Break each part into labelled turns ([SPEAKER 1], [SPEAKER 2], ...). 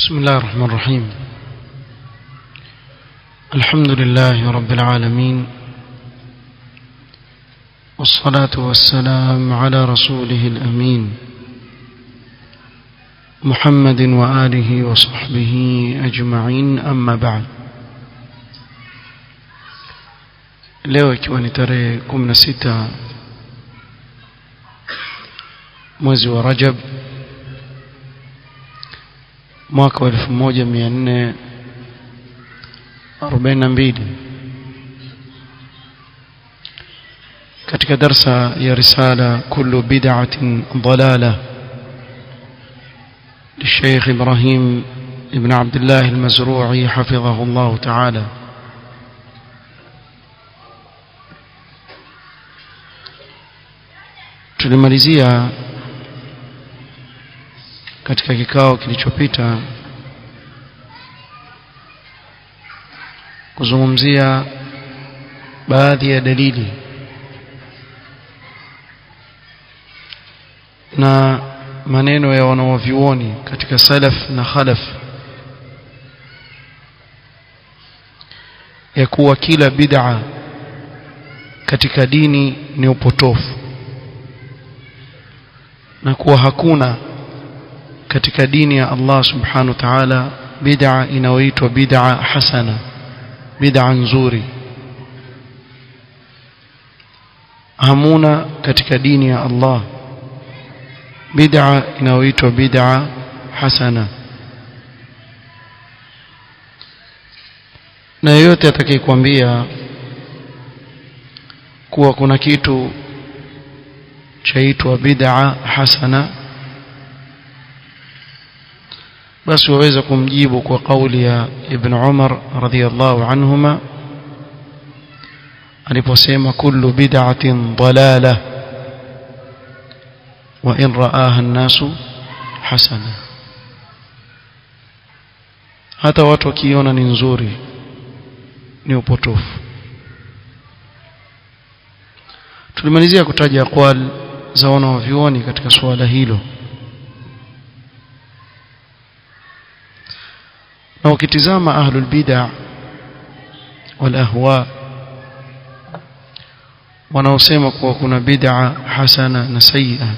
[SPEAKER 1] بسم الله الرحمن الرحيم. الحمد لله رب العالمين، والصلاة والسلام على رسوله الأمين محمد وآله وصحبه أجمعين، أما بعد. leo ikiwa ni tarehe 16 mwezi wa Rajab mwaka wa 1442 katika darsa ya risala kullu bid'atin dalalah للشيخ إبراهيم ابن عبد الله المزروعي حفظه الله تعالى. tulimalizia katika kikao kilichopita kuzungumzia baadhi ya dalili na maneno ya wanawavyuoni katika salaf na khalaf ya kuwa kila bid'a katika dini ni upotofu na kuwa hakuna katika dini ya Allah subhanahu wa ta'ala bid'a inayoitwa bid'a hasana, bid'a nzuri. Hamuna katika dini ya Allah bid'a inayoitwa bid'a hasana. Na yeyote atakayekwambia kuwa kuna kitu chaitwa bid'a hasana, basi waweza kumjibu kwa kauli ya Ibn Umar radhiyallahu anhuma aliposema kullu bid'atin dalalah wa in ra'aha an-nasu hasana. Hata watu wakiona ni nzuri ni upotofu. Tulimalizia kutaja aqwal za wanavyuoni katika suala hilo, na ukitizama ahlul bid'ah wal ahwa wanaosema kuwa kuna bid'a hasana na sayyi'a,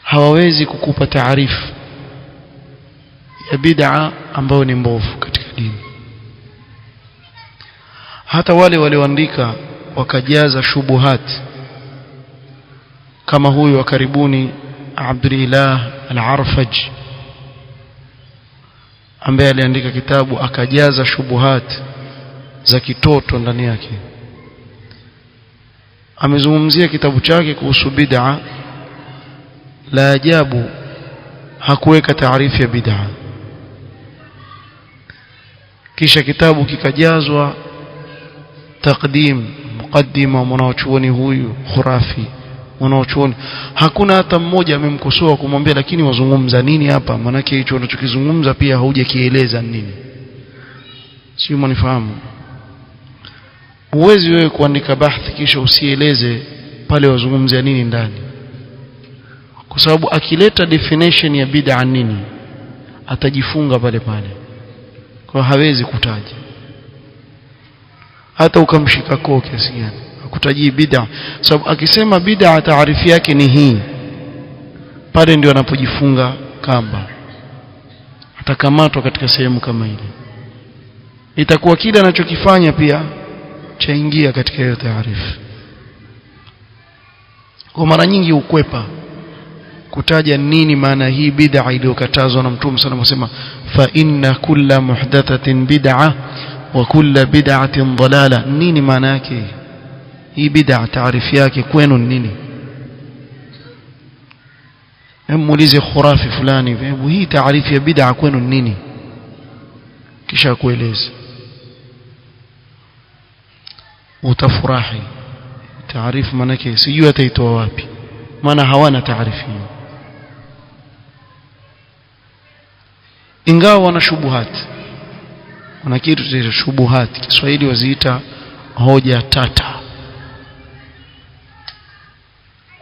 [SPEAKER 1] hawawezi kukupa taarifu ya bid'a ambayo ni mbovu katika dini. Hata wale walioandika wakajaza shubuhat kama huyu wa karibuni Abdullah al-Arfaj ambaye aliandika kitabu akajaza shubuhat za kitoto ndani yake. Amezungumzia kitabu chake kuhusu bid'a, la ajabu hakuweka taarifu ya bid'a. Kisha kitabu kikajazwa taqdim, muqaddima mwanachuoni huyu khurafi, mwanachuoni. Hakuna hata mmoja amemkosoa kumwambia lakini wazungumza nini hapa, maana yake hicho unachokizungumza pia haujakieleza nini. Sio, mnifahamu? Huwezi wewe kuandika bahthi kisha usieleze pale wazungumzia nini ndani, kwa sababu akileta definition ya bid'a nini atajifunga pale pale, kwa hawezi kutaja. Hata ukamshika koo kiasi gani akutajii bid'a, sababu akisema bid'a taarifu yake ni hii, pale ndio anapojifunga kamba, atakamatwa katika sehemu kama ile. Itakuwa kile anachokifanya pia chaingia katika hiyo taarifu. Kwa mara nyingi ukwepa kutaja nini maana hii bid'a iliyokatazwa na Mtume sana, anasema fa inna kulla muhdathatin bid'a wa kulla bid'atin dalalah. Nini maana yake hii bid'a? Taarifu yake kwenu nini? Muulize khurafi fulani, hebu hii taarifu ya bid'a kwenu nini, kisha kueleza, utafurahi. Taarifu maana yake sijui ataitoa wapi, maana hawana taarifu hiyo. Ingawa wana shubuhat, wana kitu cha shubuhat, Kiswahili waziita hoja tata.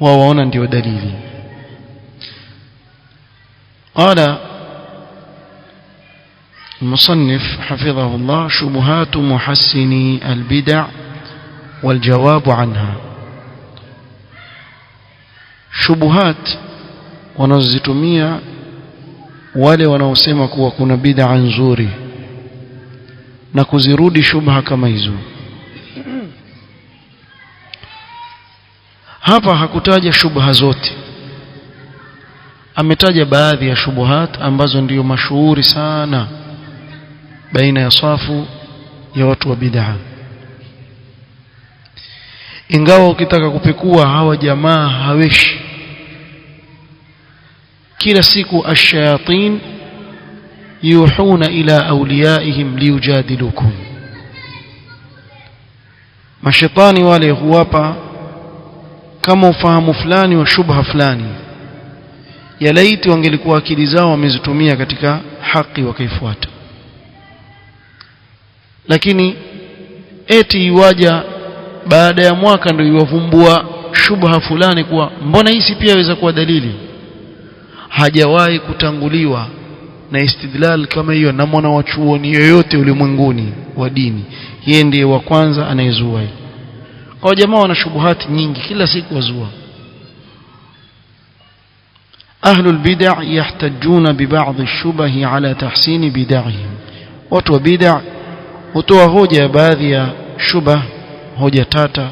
[SPEAKER 1] wao waona ndio dalili. قال المصنف حفظه الله: شبهات محسني البدع والجواب عنها. شبهات wanazozitumia wale wanaosema kuwa kuna bid'a nzuri na kuzirudi shubha kama hizo. Hapa hakutaja shubha zote, ametaja baadhi ya shubuhat ambazo ndiyo mashuhuri sana baina ya safu ya watu wa bid'a. Ingawa ukitaka kupekua hawa jamaa haweshi, kila siku ash-shayatin yuhuna ila awliyaihim liyujadilukum, mashaitani wale huwapa kama ufahamu fulani wa shubha fulani, ya laiti wangelikuwa akili zao wamezitumia katika haki wakaifuata. Lakini eti iwaja baada ya mwaka ndio iwavumbua shubha fulani kuwa mbona hii pia inaweza kuwa dalili. Hajawahi kutanguliwa na istidlal kama hiyo na mwana wa chuoni yoyote ulimwenguni wa dini. Yeye ndiye wa kwanza anayezua hii. Kwa jamaa wana shubuhati nyingi, kila siku wazua. Ahlul bid'ah yahtajuna bi ba'd ash-shubah ala tahsin bid'ahim. Watu wa bid'ah hutoa hoja ya baadhi ya shubah, hoja tata,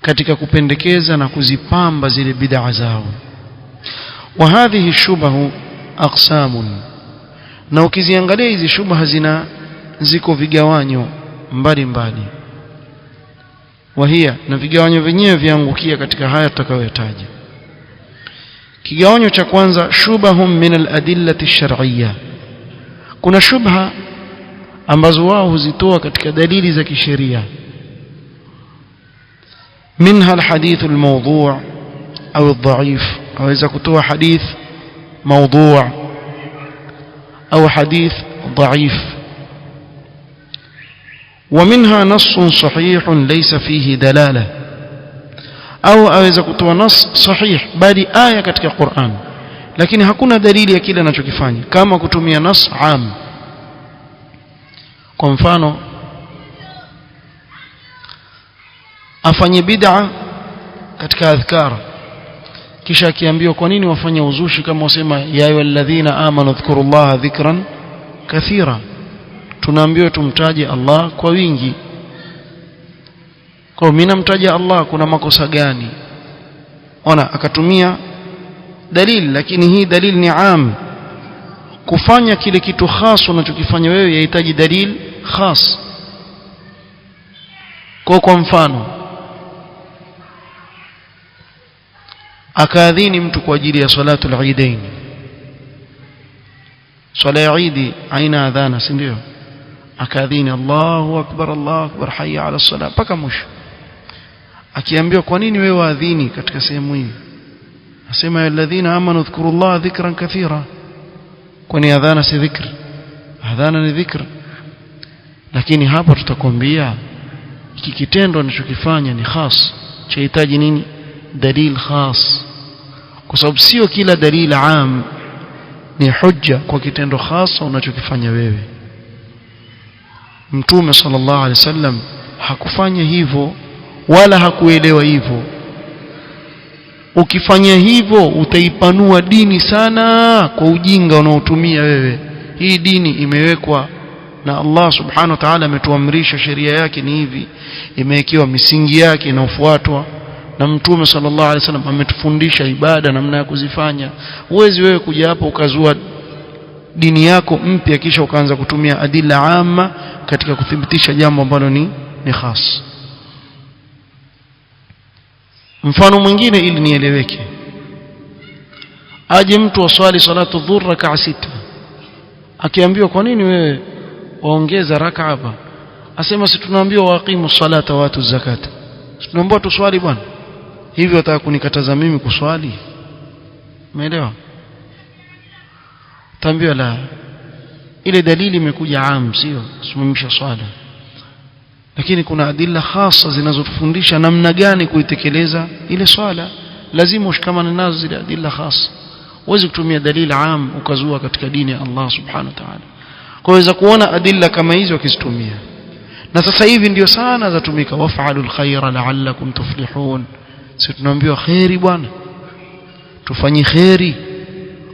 [SPEAKER 1] katika kupendekeza na kuzipamba zile bid'a zao. Wa hadhihi shubah aqsamun, na ukiziangalia hizi shubha ziko vigawanyo mbalimbali. Wahia, na vigawanyo vyenyewe viangukia katika haya tutakayotaja. Kigawanyo cha kwanza, shubahum min al-adillati ash-shar'iyyah. Kuna shubha ambazo wao huzitoa katika dalili za kisheria. Minha al-hadith al-mawdu' au al-dha'if, aweza kutoa hadith mawdu' au hadith dha'if. ومنها نص صحيح ليس فيه دلالة، أو aweza kutoa nas sahih bali aya katika Qur'an lakini hakuna dalili ya kile anachokifanya, kama kutumia nas am. Kwa mfano, afanye bid'a katika adhkar, kisha akiambiwa kwa nini wafanya uzushi kama wasema ya ayyuhalladhina amanu dhkurullaha dhikran kathira, tunaambiwa tumtaje Allah kwa wingi. Kwa mimi namtaja Allah, kuna makosa gani? Ona, akatumia dalili, lakini hii dalili ni am. Kufanya kile kitu khas unachokifanya wewe yahitaji dalili khas. Kwa mfano, akaadhini mtu kwa ajili ya salatu al-Eidain, swala ya Eid aina adhana, si ndio? Akaadhini Allahu akbar hayya ala salat paka mwisho. Akiambiwa kwa nini wewe waadhini katika sehemu hii, asema ya alladhina amanu dhkurullaha dhikran kathira. Kwani adhana si dhikr? Adhana ni dhikr. Lakini hapa tutakwambia hiki kitendo anachokifanya ni khas, chahitaji nini? Dalil khas, kwa sababu sio kila dalil am ni hujja kwa kitendo khas unachokifanya wewe. Mtume sallallahu alaihi wasallam hakufanya hivyo wala hakuelewa hivyo. Ukifanya hivyo utaipanua dini sana kwa ujinga unaotumia wewe. Hii dini imewekwa na Allah subhanahu wa ta'ala, ametuamrisha sheria yake ni hivi, imewekewa misingi yake inayofuatwa, na Mtume sallallahu alaihi wasallam ametufundisha ibada namna ya kuzifanya. Huwezi wewe kuja hapo ukazua dini yako mpya kisha ukaanza kutumia adilla amma katika kuthibitisha jambo ambalo ni khas. Mfano mwingine ili nieleweke, aje mtu aswali salatu dhuhr rak'a 6, akiambiwa kwa nini wewe waongeza rak'a hapa, asema si tunaambiwa waqimu salata wa atu zakata, tunaambiwa tuswali bwana, hivyo wataka kunikataza mimi kuswali? Umeelewa? Tambia la, ile dalili imekuja am, sio simamisha swala, lakini kuna adilla khasa zinazotufundisha namna gani kuitekeleza ile swala. Lazima ushikamane nazo zile adilla khasa. huwezi kutumia dalili am ukazua katika dini ya Allah subhanahu wa ta'ala. Kwa hiyo kuona adilla kama hizo wakizitumia, na sasa hivi ndio sana zatumika, waf'alul khaira la'allakum tuflihun. Sisi tunaambiwa khairi bwana, tufanye khairi.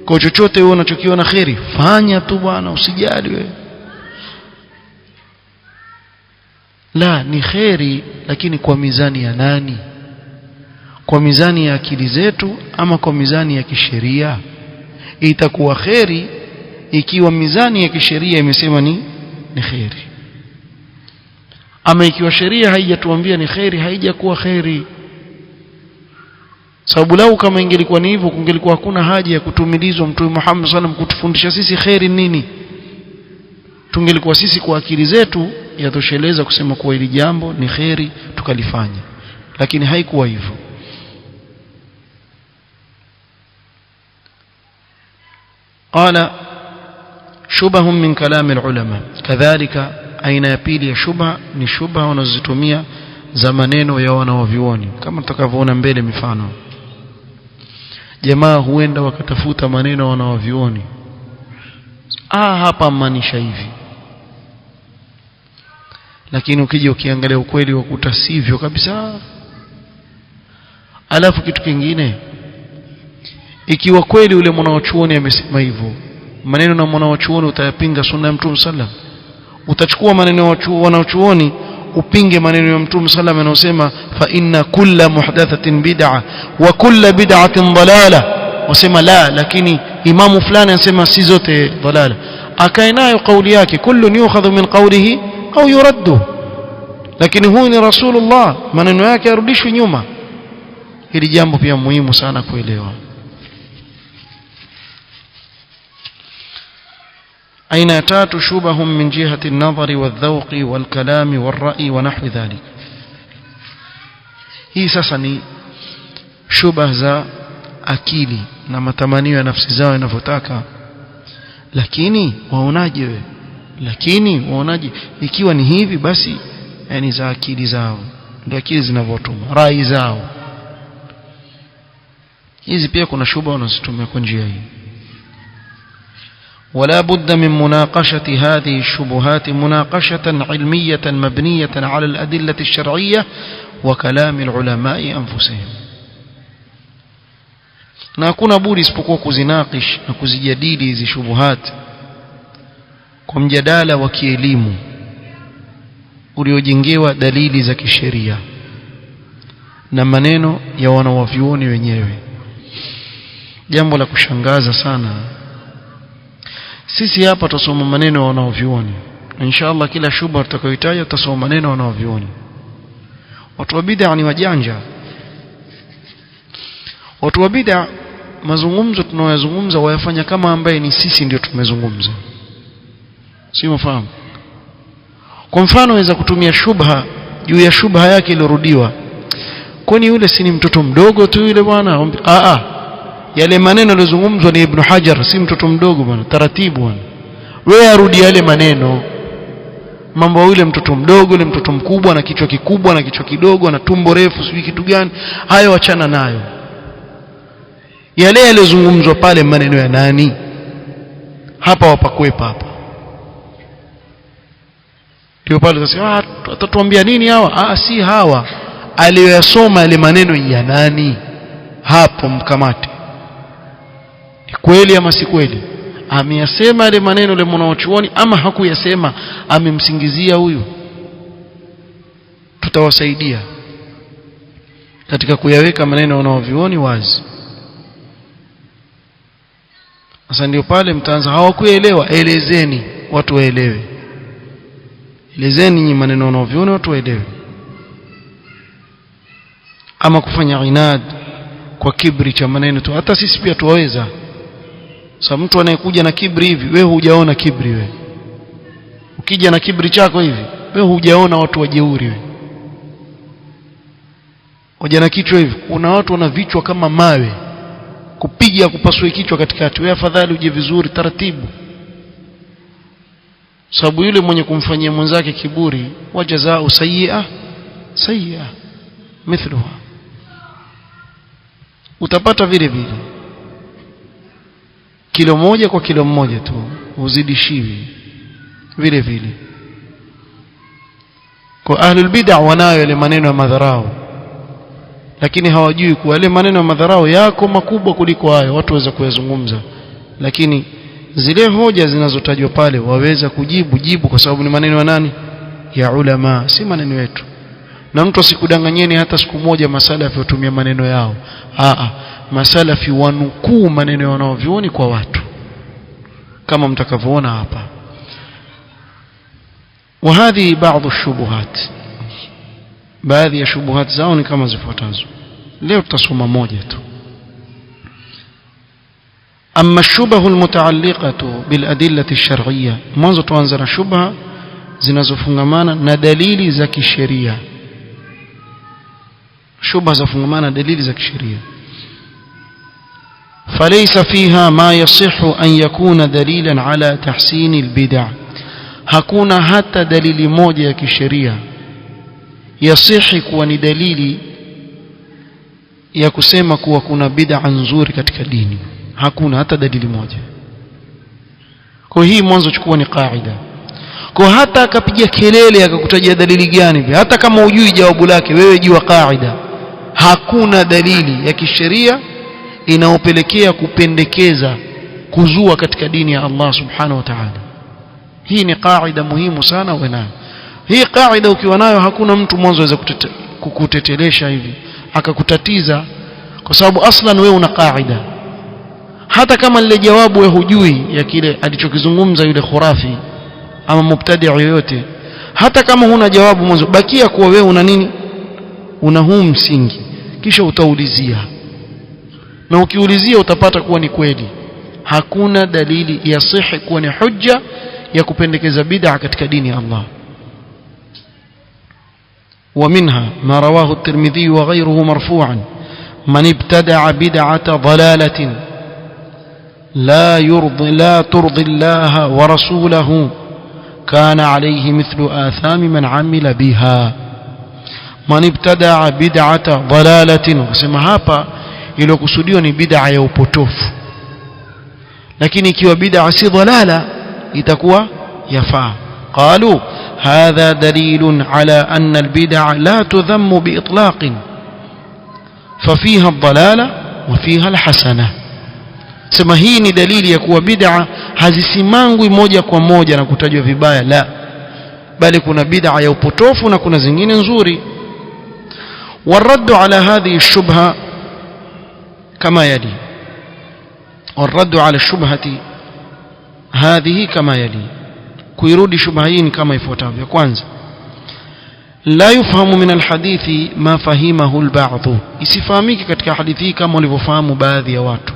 [SPEAKER 1] Kwa chochote wewe unachokiona khairi fanya tu bwana, usijali wewe. La, ni khairi, lakini kwa mizani ya nani? Kwa mizani ya akili zetu ama kwa mizani ya kisheria? Itakuwa khairi ikiwa mizani ya kisheria imesema ni khairi, ama ikiwa sheria haijatuambia ni khairi, haijakuwa khairi. Sababu lau kama ingelikuwa ni hivyo, kungelikuwa hakuna haja ya kutumilizwa Mtume Muhammad sallallahu alaihi wasallam kutufundisha sisi khairi nini. Tungelikuwa sisi kwa akili zetu yatosheleza kusema kuwa hili jambo ni khairi tukalifanya, lakini haikuwa hivyo. قال شبه من كلام العلماء. كذلك aina ya pili ya shubha ni shubha wanazozitumia za maneno ya wanaovioni, kama tutakavyoona mbele mifano. Jamaa huenda wakatafuta maneno wanaovioni, hapa maanisha hivi, lakini ukija ukiangalia ukweli wakuta sivyo kabisa. Alafu kitu kingine, ikiwa kweli ule mwanachuoni amesema hivyo, maneno na mwanachuoni utayapinga sunna ya Mtume sallam, utachukua maneno ya wanachuoni upinge maneno ya Mtume sallam anayosema fa inna kulla muhdathatin bid'a wa kulla bid'atin dalala, wasema la, lakini imamu fulani anasema si zote dalala, akae nayo kauli yake, kullu yukhadhu min qawlihi au yuraddu, lakini huyu ni Rasulullah, maneno yake yarudishwe nyuma. Hili jambo pia muhimu sana kuelewa. أين تات شبه من جهة النظر والذوق والكلام والرأي ونحو ذلك. hii sasa ni shubha za akili na matamanio ya nafsi zao yanavyotaka, lakini waonaje wewe? Lakini waonaje ikiwa ni hivi? Basi yani za akili zao, ndio akili zinavyotuma rai zao. Hizi pia kuna shubha wanazotumia kwa njia hii. ولا بد من مناقشة هذه الشبهات مناقشة علمية مبنية على الأدلة الشرعية وكلام العلماء أنفسهم. na hakuna budi isipokuwa kuzinakish na kuzijadili hizi shubuhat kwa mjadala wa kielimu uliojengewa dalili za kisheria na maneno ya wanawavyuoni wenyewe. Jambo la kushangaza sana, sisi hapa tusoma maneno ya wanawavyuoni, na inshallah kila shubha tutakayoitaja tutasoma maneno ya wanawavyuoni. Watu wa bid'a ni wajanja. Watu wa bid'a mazungumzo tunayozungumza wayafanya kama ambaye ni sisi ndio tumezungumza, si mfahamu. Kwa mfano waweza kutumia shubha juu ya shubha yake iliyorudiwa, kwani yule si ni mtoto mdogo tu yule bwana? Yale maneno yaliyozungumzwa ni Ibn Hajar, si mtoto mdogo bwana, taratibu bwana. Wewe arudi yale maneno, mambo yule mtoto mdogo, yule mtoto mkubwa na kichwa kikubwa na kichwa kidogo na tumbo refu, sijui kitu gani, hayo achana nayo. Yale yaliyozungumzwa pale maneno ya nani? Hapa wapakwepa hapa. Ndio pale sasa atatuambia nini hawa? Si hawa, aliyoyasoma yale maneno ya nani? Hapo mkamate. Ni kweli ama si kweli? Ameyasema yale maneno yule mwanachuoni ama hakuyasema, amemsingizia huyu? Tutawasaidia katika kuyaweka maneno wanaovioni wazi. Sasa ndio pale mtaanza hawakuelewa, elezeni watu waelewe. Elezeni nyinyi maneno wanaovioni watu waelewe. Ama kufanya inad kwa kibri cha maneno tu, hata sisi pia tuwaweza. Sasa mtu anayekuja na kibri hivi, wewe hujaona kibri wewe. Ukija na kibri chako hivi, wewe hujaona watu wajeuri wewe. Hoja na kichwa hivi, kuna watu wana vichwa kama mawe, kupiga kupasua kichwa katikati. Wewe afadhali uje vizuri taratibu. Sababu yule mwenye kumfanyia mwenzake kiburi, wajazaa sayyi'a sayyi'a mithluha, utapata vile vile. kilo moja kwa kilo moja tu, uzidishiwi vile vile. Kwa ahlul bid'ah wanayo yale maneno ya madharau, lakini hawajui kuwa yale maneno ya madharau yako makubwa kuliko hayo watu waweza kuyazungumza, lakini zile hoja zinazotajwa pale waweza kujibu kwa sababu ni maneno ya nani? Ya ulama, si maneno yetu. Na mtu asikudanganyeni hata siku moja masalafi watumia maneno yao. Masalafi wanukuu maneno ya wanaovioni kwa watu kama mtakavyoona hapa. وهذه بعض الشبهات, baadhi ya shubuhat zao ni kama zifuatazo. Leo tutasoma moja tu. أما الشبه المتعلقة بالأدلة الشرعية, mwanzo tuanze na shubha zinazofungamana na dalili za kisheria. Shubha zafungamana na dalili za kisheria. فليس فيها ما يصح أن يكون دليلا على تحسين البدع, hakuna hata dalili moja ya kisheria yasihi kuwa ni dalili ya kusema kuwa kuna bid'a nzuri katika dini. Hakuna hata dalili moja. Kwa hii mwanzo chukua ni kaida. Kwa hata akapiga kelele akakutajia dalili gani, hata kama hujui jawabu lake, wewe jua kaida, hakuna dalili ya kisheria inaopelekea kupendekeza kuzua katika dini ya Allah subhanahu wa ta'ala. Hii ni kaida muhimu sana uwe nayo. Hii kaida ukiwa nayo hakuna mtu mwanzo aweza kukutetelesha hivi akakutatiza, kwa sababu aslan wewe una kaida. Hata kama lile jawabu wewe hujui ya kile alichokizungumza yule khurafi ama mubtadi' yoyote, hata kama huna jawabu mwanzo, bakia kuwa wewe una nini? Una huu msingi, kisha utaulizia, na ukiulizia utapata kuwa ni kweli hakuna dalili yasihi kuwa ni hujja ya kupendekeza bid'a katika dini ya Allah. ومنها ما رواه الترمذي وغيره مرفوعا: من ابتدع بدعة ضلالة لا ترضي الله ورسوله كان عليه مثل آثام من عمل بها. من ابتدع بدعة ضلالة, وسمى hapa iliyokusudiwa ni bid'a ya upotofu, lakini ikiwa bid'a si dhalala itakuwa yafaa. قالوا هذا دليل على أن البدع لا تذم بإطلاق ففيها الضلالة وفيها الحسنة. sema hii ni dalili ya kuwa bid'a hazisimangwi moja kwa moja na kutajwa vibaya, la, bali kuna bid'a ya upotofu na kuna zingine nzuri. والرد على هذه الشبهة كما يلي. والرد على الشبهة هذه كما يلي, kuirudi shubha hii kama ifuatavyo. Kwanza, la yufahamu min alhadithi ma fahimahu alba'd, isifahamiki katika hadithi hii kama walivyofahamu baadhi ya watu,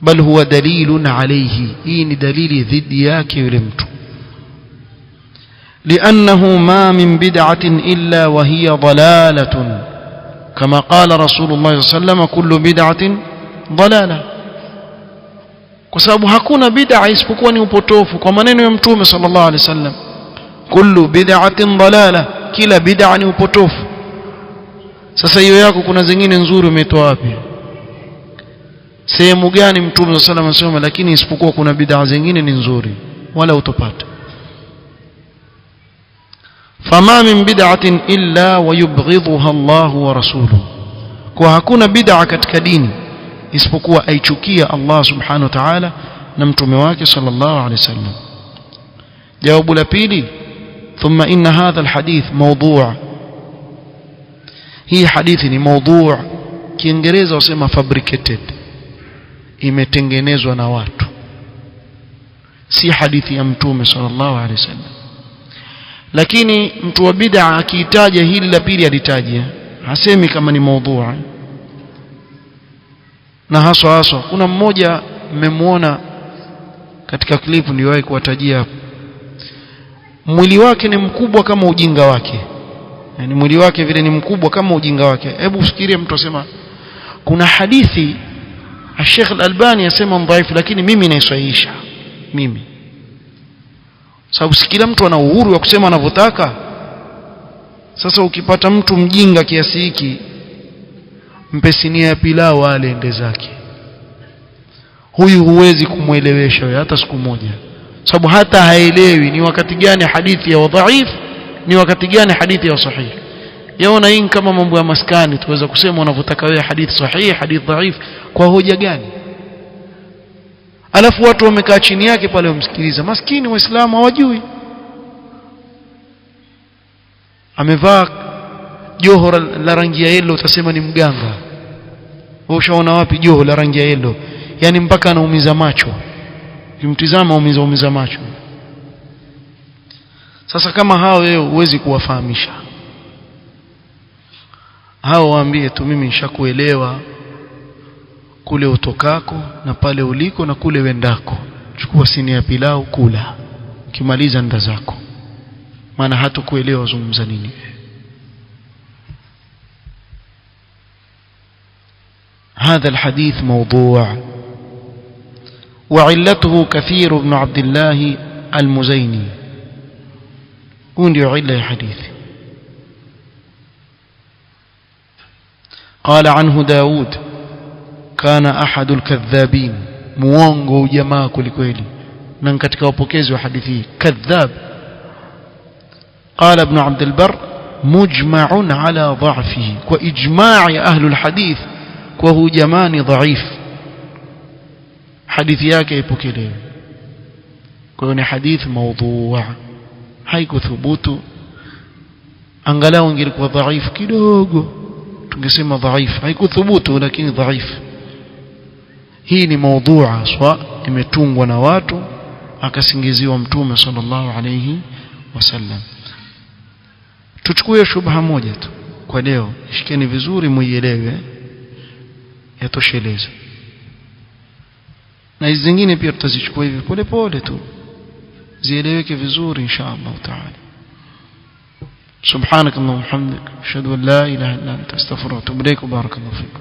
[SPEAKER 1] bal huwa dalilun alayhi, hii ni dalili dhidi yake yule mtu. لأنه ما من بدعة إلا وهي ضلالة كما قال رسول الله صلى الله عليه وسلم: كل بدعة ضلالة. kwa sababu hakuna bid'a isipokuwa ni upotofu, kwa maneno ya Mtume sallallahu alaihi wasallam, kullu bid'atin dalala, kila bid'a ni upotofu. Sasa hiyo yako kuna zingine nzuri umetoa wapi? Sehemu gani Mtume sallallahu alaihi wasallam anasema lakini isipokuwa kuna bid'a zingine ni nzuri? Wala utopata. fama min bid'atin illa wayubghidhuha Allahu wa rasuluhu, kwa hakuna bid'a katika dini isipokuwa aichukia Allah subhanahu wa ta'ala na mtume wake sallallahu alaihi wasallam. jawabu la pili, thumma inna hadha alhadith mawdu', hii hadithi ni mawdu', kiingereza wasema fabricated, imetengenezwa na watu, si hadithi ya mtume sallallahu alaihi wasallam. lakini mtu wa bid'a akitaja hili la pili alitaja, hasemi kama ni mawdu'. na haswa kuna mmoja mmemwona katika clip niliwahi kuwatajia hapo, mwili wake ni mkubwa kama ujinga wake, yani mwili wake vile ni mkubwa kama ujinga wake. Hebu ufikirie mtu asema kuna hadithi Sheikh Al-Albani asema dhaifu, lakini mimi naisahihisha mimi, sababu si kila mtu ana uhuru wa kusema anavyotaka. Sasa ukipata mtu mjinga kiasi hiki, mpe sinia ya pilau ale ende zake. huyu huwezi kumuelewesha wewe hata siku moja, sababu hata haelewi ni wakati gani hadithi ya dhaif, ni wakati gani hadithi ya sahih. Yaona hii kama mambo ya maskani, tuweza kusema unavyotaka wewe, hadithi sahih, hadithi dhaif, kwa hoja gani? Alafu watu wamekaa chini yake pale wamsikiliza. Maskini waislamu hawajui. Amevaa joho la rangi ya yellow, utasema ni mganga. Wewe ushaona wapi joho la rangi ya yellow? Yani mpaka anaumiza macho, ukimtizama umiza macho. Sasa kama hao wewe huwezi kuwafahamisha hao, waambie tu mimi nishakuelewa kule utokako na pale uliko na kule wendako, chukua sini ya pilau kula, kimaliza nda zako, maana hatakuelewa wazungumza nini. هذا الحديث موضوع وعلته كثير بن عبد الله المزيني، ndio illa ya hadithi. قال عنه داود كان أحد الكذابين، muongo jamaa kweli na katika wapokezi wa hadithi kadhab. قال ابن عبد البر مجمع على ضعفه، وإجماع أهل الحديث وهو جماني ضعيف، hadithi yake ipokelewe. Kwa hiyo ni hadith mawdhu', haikuthubutu. Angalau ingekuwa dhaifu kidogo tungesema dhaifu, haikuthubutu lakini dhaifu. Hii ni mawdhu'a swa, imetungwa na watu akasingiziwa Mtume sallallahu alayhi wasallam. Tuchukue shubha moja tu kwa leo, shikeni vizuri muielewe, yatosheleza. Na hizo zingine pia tutazichukua hivi pole pole tu zieleweke vizuri insha Allah taala. سبحانك اللهم وبحمدك اشهد ان لا اله الا انت استغفرك واتوب اليك. بارك الله فيك.